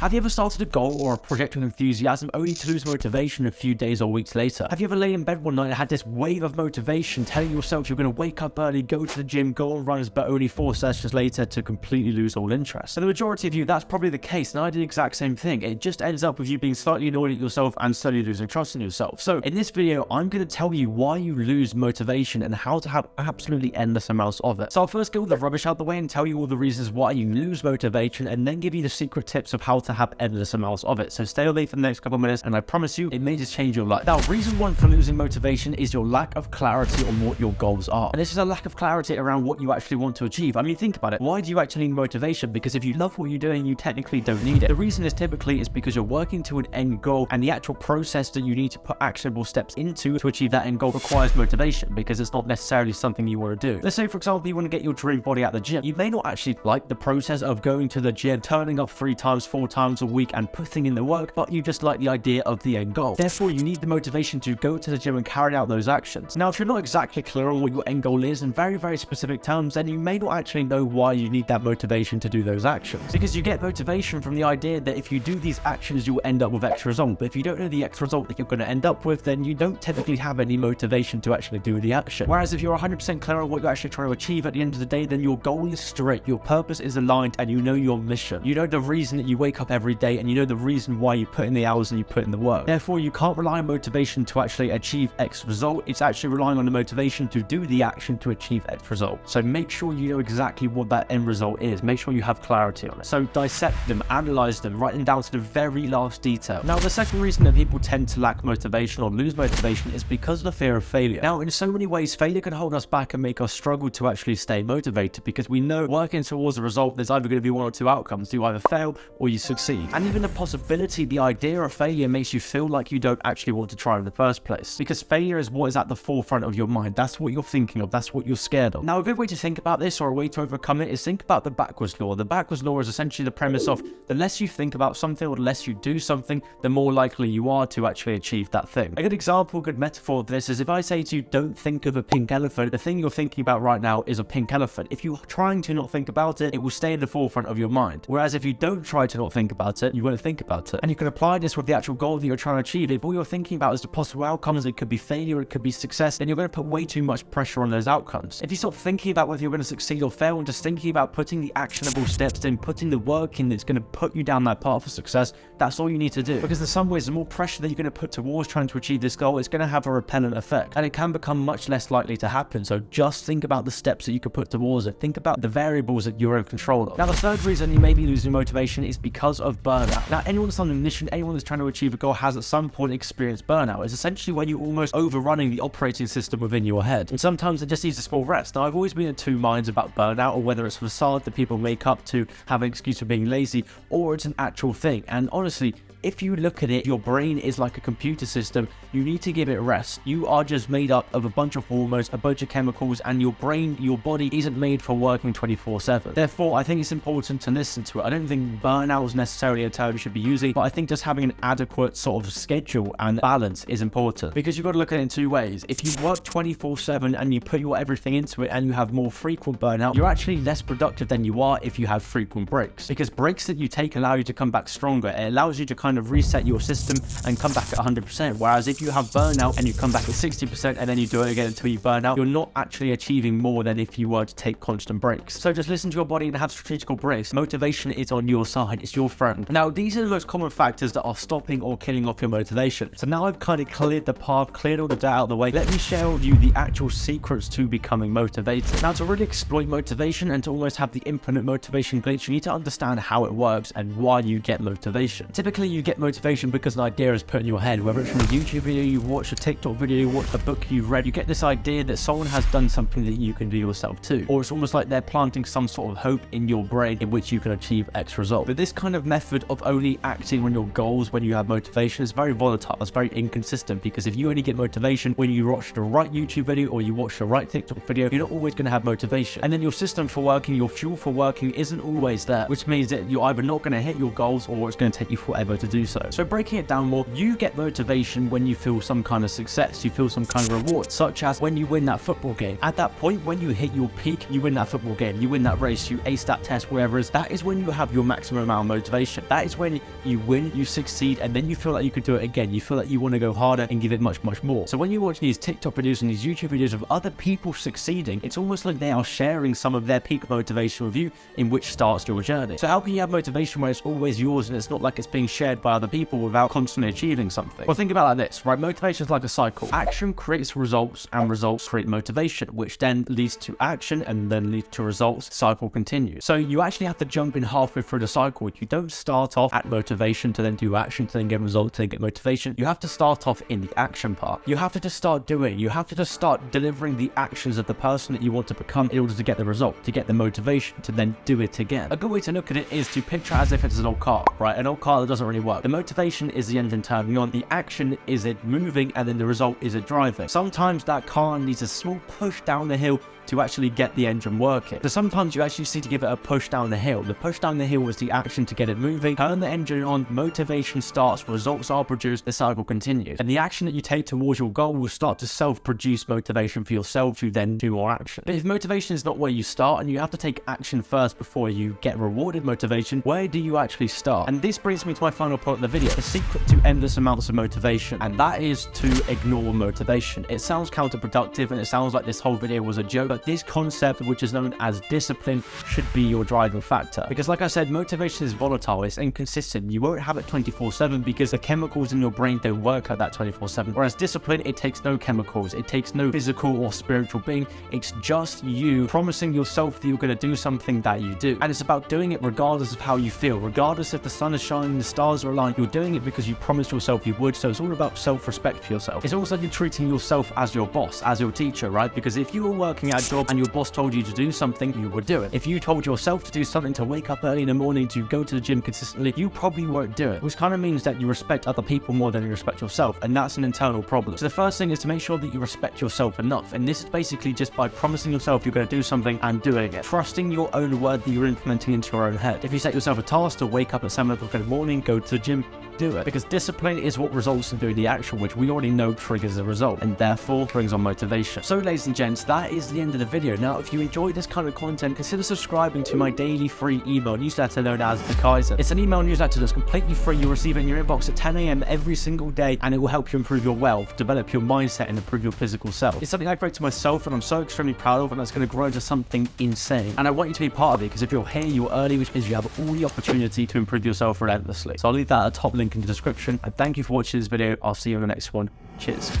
Have you ever started a goal or a project with enthusiasm only to lose motivation a few days or weeks later? Have you ever laid in bed one night and had this wave of motivation telling yourself you're going to wake up early, go to the gym, go on runs, but only 4 sessions later to completely lose all interest? For the majority of you, that's probably the case, and I did the exact same thing. It just ends up with you being slightly annoyed at yourself and slowly losing trust in yourself. So in this video, I'm going to tell you why you lose motivation and how to have absolutely endless amounts of it. So I'll first get all the rubbish out the way and tell you all the reasons why you lose motivation, and then give you the secret tips of how to have endless amounts of it. So stay with me for the next couple of minutes, and I promise you, it may just change your life. Now, reason one for losing motivation is your lack of clarity on what your goals are. And this is a lack of clarity around what you actually want to achieve. I mean, think about it. Why do you actually need motivation? Because if you love what you're doing, you technically don't need it. The reason is typically is because you're working to an end goal, and the actual process that you need to put actionable steps into to achieve that end goal requires motivation, because it's not necessarily something you want to do. Let's say, for example, you want to get your dream body at the gym. You may not actually like the process of going to the gym, turning up 3 times, 4 times a week and putting in the work, but you just like the idea of the end goal. Therefore, you need the motivation to go to the gym and carry out those actions. Now, if you're not exactly clear on what your end goal is in very, very specific terms, then you may not actually know why you need that motivation to do those actions. Because you get motivation from the idea that if you do these actions, you'll end up with X result. But if you don't know the X result that you're going to end up with, then you don't typically have any motivation to actually do the action. Whereas if you're 100% clear on what you're actually trying to achieve at the end of the day, then your goal is straight, your purpose is aligned, and you know your mission. You know the reason that you wake up every day, and you know the reason why you put in the hours and you put in the work. Therefore, you can't rely on motivation to actually achieve X result. It's actually relying on the motivation to do the action to achieve X result. So make sure you know exactly what that end result is. Make sure you have clarity on it. So dissect them, analyze them, write them down to the very last detail. Now, the second reason that people tend to lack motivation or lose motivation is because of the fear of failure. Now, in so many ways, failure can hold us back and make us struggle to actually stay motivated, because we know working towards a result, there's either going to be 1 or 2 outcomes. You either fail or you succeed. And even the possibility, the idea of failure makes you feel like you don't actually want to try in the first place, because failure is what is at the forefront of your mind. That's what you're thinking of. That's what you're scared of. Now, a good way to think about this, or a way to overcome it, is think about the backwards law. The backwards law is essentially the premise of the less you think about something or the less you do something, the more likely you are to actually achieve that thing. A good example, a good metaphor of this is if I say to you, don't think of a pink elephant, the thing you're thinking about right now is a pink elephant. If you're trying to not think about it, it will stay in the forefront of your mind. Whereas if you don't try to not think about it, you won't think about it. And you can apply this with the actual goal that you're trying to achieve. If all you're thinking about is the possible outcomes, it could be failure, it could be success, then you're going to put way too much pressure on those outcomes. If you stop thinking about whether you're going to succeed or fail and just thinking about putting the actionable steps in, putting the work in that's going to put you down that path of success, that's all you need to do. Because in some ways, the more pressure that you're going to put towards trying to achieve this goal, it's going to have a repellent effect, and it can become much less likely to happen. So just think about the steps that you could put towards it. Think about the variables that you're in control of. Now, the third reason you may be losing motivation is because of burnout. Now, anyone that's on a mission, anyone that's trying to achieve a goal has at some point experienced burnout. It's essentially when you're almost overrunning the operating system within your head. And sometimes it just needs a small rest. Now, I've always been in 2 minds about burnout, or whether it's a facade that people make up to have an excuse for being lazy, or it's an actual thing. And honestly, if you look at it, your brain is like a computer system. You need to give it rest. You are just made up of a bunch of hormones, a bunch of chemicals, and your brain, your body isn't made for working 24/7. Therefore, I think it's important to listen to it. I don't think burnout is necessarily a term you should be using, but I think just having an adequate sort of schedule and balance is important, because you've got to look at it in 2 ways. If you work 24/7 and you put your everything into it and you have more frequent burnout, you're actually less productive than you are if you have frequent breaks, because breaks that you take allow you to come back stronger. It allows you to kind of reset your system and come back at 100%. Whereas if you have burnout and you come back at 60% and then you do it again until you burn out, you're not actually achieving more than if you were to take constant breaks. So just listen to your body and have strategical breaks. Motivation is on your side. It's your friend. Now, these are the most common factors that are stopping or killing off your motivation. So now I've kind of cleared the path, cleared all the doubt out of the way. Let me share with you the actual secrets to becoming motivated. Now, to really exploit motivation and to almost have the infinite motivation glitch, you need to understand how it works and why you get motivation. Typically, you get motivation because an idea is put in your head, whether it's from a YouTube video you watch, a TikTok video you watch, a book you've read. You get this idea that someone has done something that you can do yourself too, or it's almost like they're planting some sort of hope in your brain in which you can achieve X result. But this kind of method of only acting on your goals when you have motivation is very volatile. It's very inconsistent, because if you only get motivation when you watch the right YouTube video or you watch the right TikTok video, you're not always going to have motivation. And then your system for working, your fuel for working isn't always there, which means that you're either not going to hit your goals or it's going to take you forever to do so. So breaking it down more, you get motivation when you feel some kind of success, you feel some kind of reward, such as when you win that football game. At that point, when you hit your peak, you win that football game, you win that race, you ace that test, wherever it is, that is when you have your maximum amount of motivation. That is when you win, you succeed, and then you feel like you could do it again. You feel like you want to go harder and give it much more. So when you watch these TikTok videos and these YouTube videos of other people succeeding, it's almost like they are sharing some of their peak motivation with you, in which starts your journey. So how can you have motivation where it's always yours and it's not like it's being shared by other people without constantly achieving something? Well, think about it like this, right? Motivation is like a cycle. Action creates results and results create motivation, which then leads to action and then leads to results. Cycle continues. So you actually have to jump in halfway through the cycle. You don't start off at motivation to then do action to then get results to then get motivation. You have to start off in the action part. You have to just start doing. You have to just start delivering the actions of the person that you want to become in order to get the result, to get the motivation to then do it again. A good way to look at it is to picture it as if it's an old car, right? An old car that doesn't really work. The motivation is the engine turning on, the action is it moving, and then the result is it driving. Sometimes that car needs a small push down the hill to actually get the engine working. So sometimes you actually just need to give it a push down the hill. The push down the hill was the action to get it moving, turn the engine on, motivation starts, results are produced, the cycle continues. And the action that you take towards your goal will start to self-produce motivation for yourself to then do more action. But if motivation is not where you start and you have to take action first before you get rewarded motivation, where do you actually start? And this brings me to my final point of the video, the secret to endless amounts of motivation, and that is to ignore motivation. It sounds counterproductive and it sounds like this whole video was a joke, but this concept, which is known as discipline, should be your driving factor. Because like I said, motivation is volatile, it's inconsistent. You won't have it 24/7 because the chemicals in your brain don't work at that 24/7. Whereas discipline, it takes no chemicals, it takes no physical or spiritual being. It's just you promising yourself that you're going to do something that you do. And it's about doing it regardless of how you feel, regardless if the sun is shining, the stars are aligned, you're doing it because you promised yourself you would. So it's all about self-respect for yourself. It's also you treating yourself as your boss, as your teacher, right? Because if you were working at a job and your boss told you to do something, you would do it. If you told yourself to do something, to wake up early in the morning, to go to the gym consistently, you probably won't do it, which kind of means that you respect other people more than you respect yourself, and that's an internal problem. So the first thing is to make sure that you respect yourself enough, and this is basically just by promising yourself you're going to do something and doing it, trusting your own word that you're implementing into your own head. If you set yourself a task to wake up at 7 o'clock in the morning, go to the gym, do it, because discipline is what results in doing the action, which we already know triggers a result and therefore brings on motivation. So ladies and gents, that is the end of the video. Now if you enjoyed this kind of content, consider subscribing to my daily free email newsletter known as the Kaiser. It's an email newsletter that's completely free. You'll receive it in your inbox at 10 AM every single day, and it will help you improve your wealth, develop your mindset, and improve your physical self. It's something I created myself and I'm so extremely proud of, and that's going to grow into something insane, and I want you to be part of it, because if you're here, you're early, which means you have all the opportunity to improve yourself relentlessly. So I'll leave that at the top link in the description, and thank you for watching this video. I'll see you in the next one. Cheers.